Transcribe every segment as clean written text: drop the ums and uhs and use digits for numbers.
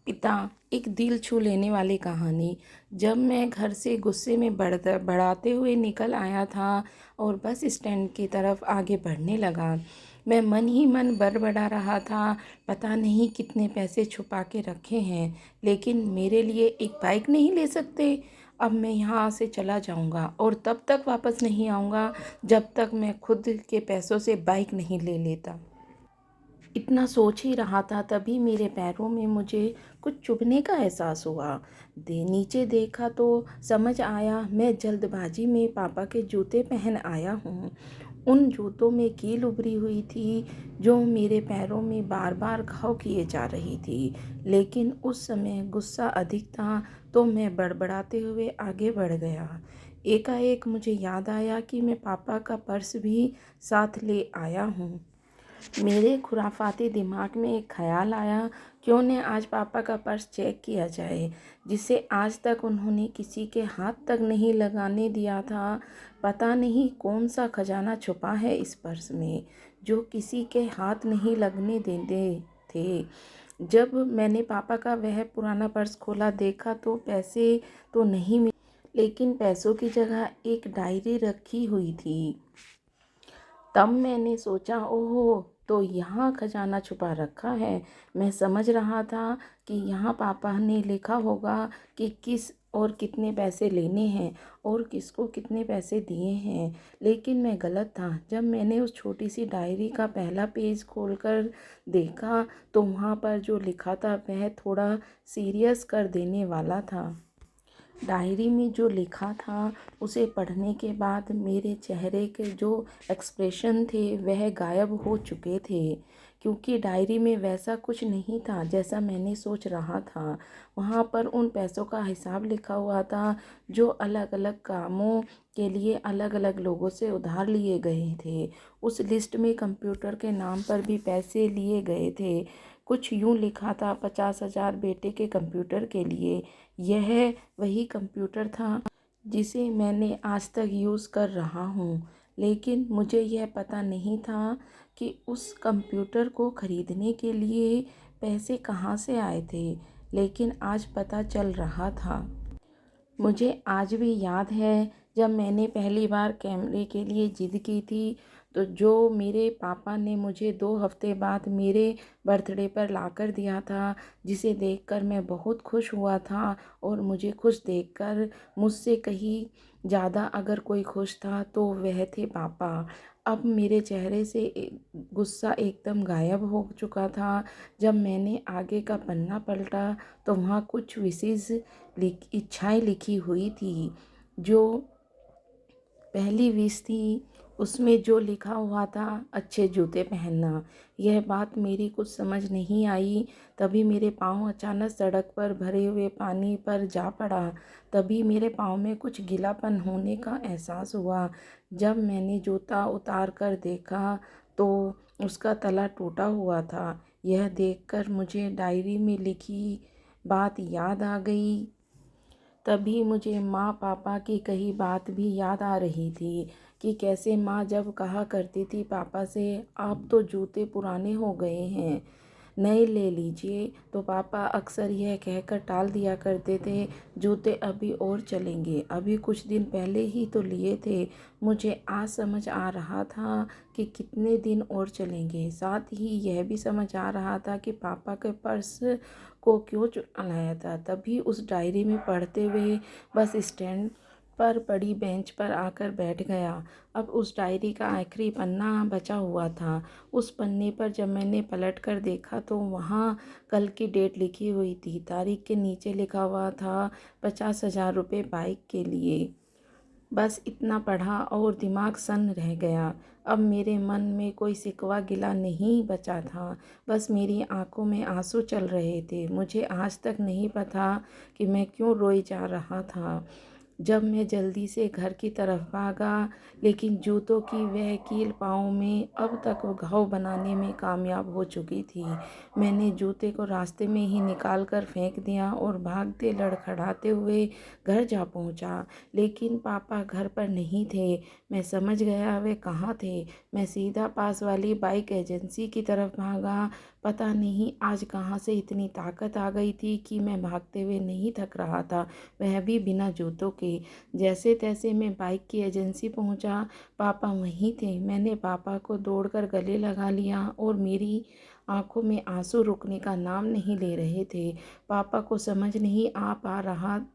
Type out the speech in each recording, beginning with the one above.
पिता। एक दिल छू लेने वाली कहानी। जब मैं घर से गुस्से में बढ़ाते हुए निकल आया था और बस स्टैंड की तरफ आगे बढ़ने लगा, मैं मन ही मन बड़बड़ा रहा था। पता नहीं कितने पैसे छुपा के रखे हैं, लेकिन मेरे लिए एक बाइक नहीं ले सकते। अब मैं यहाँ से चला जाऊँगा और तब तक वापस नहीं आऊँगा जब तक मैं खुद के पैसों से बाइक नहीं ले लेता। इतना सोच ही रहा था, तभी मेरे पैरों में मुझे कुछ चुभने का एहसास हुआ। नीचे देखा तो समझ आया मैं जल्दबाजी में पापा के जूते पहन आया हूँ। उन जूतों में कील उभरी हुई थी जो मेरे पैरों में बार बार घाव किए जा रही थी। लेकिन उस समय गुस्सा अधिक था, तो मैं बड़बड़ाते हुए आगे बढ़ गया। एकाएक मुझे याद आया कि मैं पापा का पर्स भी साथ ले आया हूँ। मेरे खुराफाती दिमाग में एक ख्याल आया, क्यों न आज पापा का पर्स चेक किया जाए, जिसे आज तक उन्होंने किसी के हाथ तक नहीं लगाने दिया था। पता नहीं कौन सा खजाना छुपा है इस पर्स में, जो किसी के हाथ नहीं लगने देते थे। जब मैंने पापा का वह पुराना पर्स खोला, देखा तो पैसे तो नहीं मिले, लेकिन पैसों की जगह एक डायरी रखी हुई थी। तब मैंने सोचा, ओहो, तो यहाँ खजाना छुपा रखा है। मैं समझ रहा था कि यहाँ पापा ने लिखा होगा कि किस और कितने पैसे लेने हैं और किसको कितने पैसे दिए हैं। लेकिन मैं गलत था। जब मैंने उस छोटी सी डायरी का पहला पेज खोलकर देखा, तो वहाँ पर जो लिखा था वह थोड़ा सीरियस कर देने वाला था। डायरी में जो लिखा था उसे पढ़ने के बाद मेरे चेहरे के जो एक्सप्रेशन थे वह गायब हो चुके थे, क्योंकि डायरी में वैसा कुछ नहीं था जैसा मैंने सोच रहा था। वहाँ पर उन पैसों का हिसाब लिखा हुआ था जो अलग अलग कामों के लिए अलग अलग लोगों से उधार लिए गए थे। उस लिस्ट में कंप्यूटर के नाम पर भी पैसे लिए गए थे। कुछ यूँ लिखा था, 50,000 बेटे के कंप्यूटर के लिए। यह वही कंप्यूटर था जिसे मैंने आज तक यूज़ कर रहा हूँ, लेकिन मुझे यह पता नहीं था कि उस कंप्यूटर को ख़रीदने के लिए पैसे कहाँ से आए थे। लेकिन आज पता चल रहा था। मुझे आज भी याद है, जब मैंने पहली बार कैमरे के लिए ज़िद की थी, तो जो मेरे पापा ने मुझे 2 हफ्ते बाद मेरे बर्थडे पर लाकर दिया था, जिसे देखकर मैं बहुत खुश हुआ था। और मुझे खुश देखकर मुझसे कहीं ज़्यादा अगर कोई खुश था तो वह थे पापा। अब मेरे चेहरे से गुस्सा एकदम गायब हो चुका था। जब मैंने आगे का पन्ना पलटा, तो वहाँ कुछ विशेष इच्छाएं लिखी हुई थी। जो पहली विश थी, उसमें जो लिखा हुआ था, अच्छे जूते पहनना। यह बात मेरी कुछ समझ नहीं आई। तभी मेरे पाँव अचानक सड़क पर भरे हुए पानी पर जा पड़ा। तभी मेरे पाँव में कुछ गीलापन होने का एहसास हुआ। जब मैंने जूता उतार कर देखा तो उसका तला टूटा हुआ था। यह देखकर मुझे डायरी में लिखी बात याद आ गई। तभी मुझे माँ पापा की कही बात भी याद आ रही थी कि कैसे माँ जब कहा करती थी पापा से, आप तो जूते पुराने हो गए हैं, नए ले लीजिए, तो पापा अक्सर यह कहकर टाल दिया करते थे, जूते अभी और चलेंगे, अभी कुछ दिन पहले ही तो लिए थे। मुझे आज समझ आ रहा था कि कितने दिन और चलेंगे। साथ ही यह भी समझ आ रहा था कि पापा के पर्स को क्यों चुरा लाया था। तभी उस डायरी में पढ़ते हुए बस स्टैंड पर पड़ी बेंच पर आकर बैठ गया। अब उस डायरी का आखिरी पन्ना बचा हुआ था। उस पन्ने पर जब मैंने पलट कर देखा तो वहाँ कल की डेट लिखी हुई थी। तारीख के नीचे लिखा हुआ था, 50,000 रुपये बाइक के लिए। बस इतना पढ़ा और दिमाग सन्न रह गया। अब मेरे मन में कोई सिकवा गिला नहीं बचा था, बस मेरी आंखों में आंसू चल रहे थे। मुझे आज तक नहीं पता कि मैं क्यों रोई जा रहा था। जब मैं जल्दी से घर की तरफ भागा, लेकिन जूतों की वह कील पाँव में अब तक वो घाव बनाने में कामयाब हो चुकी थी। मैंने जूते को रास्ते में ही निकाल कर फेंक दिया और भागते लड़खड़ाते हुए घर जा पहुंचा। लेकिन पापा घर पर नहीं थे। मैं समझ गया वे कहाँ थे। मैं सीधा पास वाली बाइक एजेंसी की तरफ भागा। पता नहीं आज कहाँ से इतनी ताकत आ गई थी कि मैं भागते हुए नहीं थक रहा था, वह भी बिना जूतों के। जैसे तैसे मैं बाइक की एजेंसी पहुंचा। पापा वहीं थे। मैंने पापा को दौड़कर गले लगा लिया और मेरी आंखों में आंसू रुकने का नाम नहीं ले रहे थे। पापा को समझ नहीं आ पा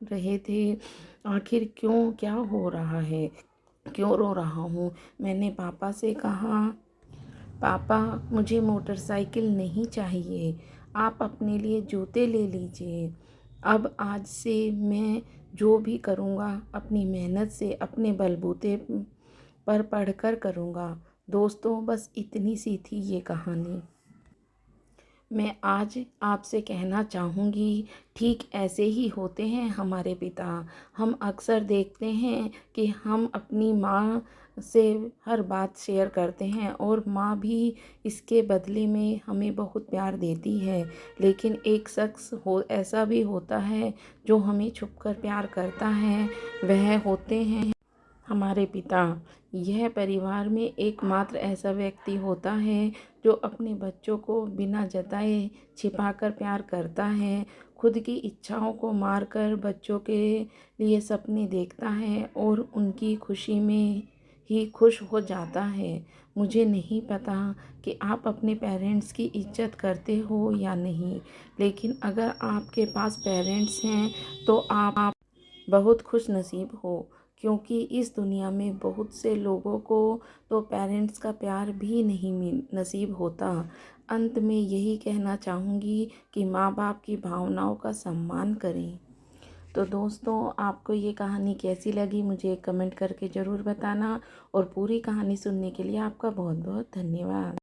रहे थे आखिर क्यों, क्या हो रहा है, क्यों रो रहा हूँ। मैंने पापा से कहा, पापा मुझे मोटरसाइकिल नहीं चाहिए, आप अपने लिए जूते ले लीजिए। अब आज से मैं जो भी करूँगा अपनी मेहनत से अपने बलबूते पर पढ़कर करूँगा। दोस्तों, बस इतनी सी थी ये कहानी। मैं आज आपसे कहना चाहूँगी, ठीक ऐसे ही होते हैं हमारे पिता। हम अक्सर देखते हैं कि हम अपनी माँ से हर बात शेयर करते हैं और माँ भी इसके बदले में हमें बहुत प्यार देती है। लेकिन एक शख्स ऐसा भी होता है जो हमें छुपकर प्यार करता है, वह होते हैं हमारे पिता। यह परिवार में एकमात्र ऐसा व्यक्ति होता है जो अपने बच्चों को बिना जताए छिपाकर प्यार करता है, खुद की इच्छाओं को मारकर बच्चों के लिए सपने देखता है और उनकी खुशी में ही खुश हो जाता है। मुझे नहीं पता कि आप अपने पेरेंट्स की इज्जत करते हो या नहीं, लेकिन अगर आपके पास पेरेंट्स हैं तो आप बहुत खुश नसीब हो, क्योंकि इस दुनिया में बहुत से लोगों को तो पेरेंट्स का प्यार भी नहीं नसीब होता। अंत में यही कहना चाहूँगी कि माँ बाप की भावनाओं का सम्मान करें। तो दोस्तों, आपको ये कहानी कैसी लगी मुझे कमेंट करके ज़रूर बताना और पूरी कहानी सुनने के लिए आपका बहुत बहुत धन्यवाद।